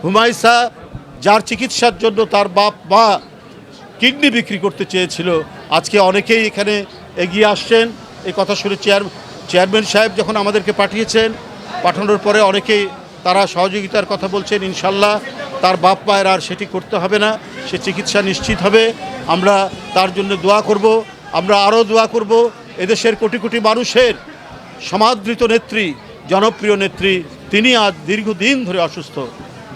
হুমায়সা যার চিকিৎসার জন্য তার বাপ মা কিডনি বিক্রি করতে চেয়েছিল, আজকে অনেকেই এখানে এগিয়ে আসছেন। এই কথা শুনে চেয়ারম্যান সাহেব যখন আমাদেরকে পাঠিয়েছেন, পাঠানোর পরে অনেকেই তারা সহযোগিতার কথা বলছেন। ইনশাল্লাহ তার বাপ মায়ের আর সেটি করতে হবে না, সে চিকিৎসা নিশ্চিত হবে। আমরা তার জন্য দোয়া করব। আমরা আরও দোয়া করব এদেশের কোটি কোটি মানুষের সমাদৃত নেত্রী, জনপ্রিয় নেত্রী, তিনি আজ দীর্ঘদিন ধরে অসুস্থ।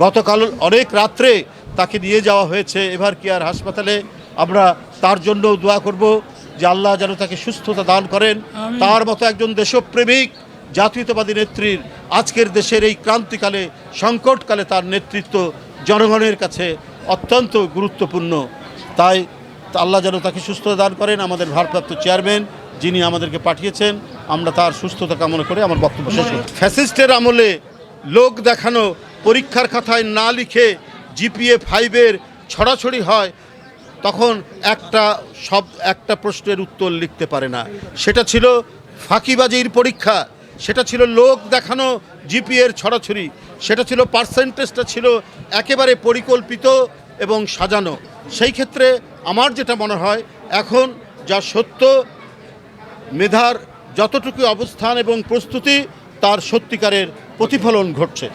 গতকাল অনেক রাত্রে তাকে নিয়ে যাওয়া হয়েছে এভার কেয়ার হাসপাতালে। আমরা তার জন্য দোয়া করব যে আল্লাহ যেন তাকে সুস্থতা দান করেন। তার মতো একজন দেশপ্রেমিক জাতীয়তাবাদী নেত্রীর আজকের দেশের এই ক্রান্তিকালে, সংকটকালে তার নেতৃত্ব জনগণের কাছে অত্যন্ত গুরুত্বপূর্ণ। তাই আল্লাহ যেন তাকে সুস্থতা দান করেন। আমাদের ভারপ্রাপ্ত চেয়ারম্যান যিনি আমাদেরকে পাঠিয়েছেন, আমরা তার সুস্থতা কামনা করে আমার বক্তব্য শেষ করি। ফ্যাসিস্টের আমলে লোক দেখানো পরীক্ষার খাতায় না লিখে জিপিএ 5-এর ছড়াছড়ি হয়, তখন একটা প্রশ্নের উত্তর লিখতে পারে না। সেটা ছিল ফাঁকিবাজির পরীক্ষা, সেটা ছিল লোক দেখানো জিপিএর ছড়াছড়ি, সেটা ছিল পার্সেন্টেজটা ছিল একেবারে পরিকল্পিত এবং সাজানো। সেই ক্ষেত্রে আমার যেটা মনে হয়, এখন যা সত্য, মেধার যতটুকু অবস্থান এবং প্রস্তুতি, তার সত্যিকারের প্রতিফলন ঘটছে।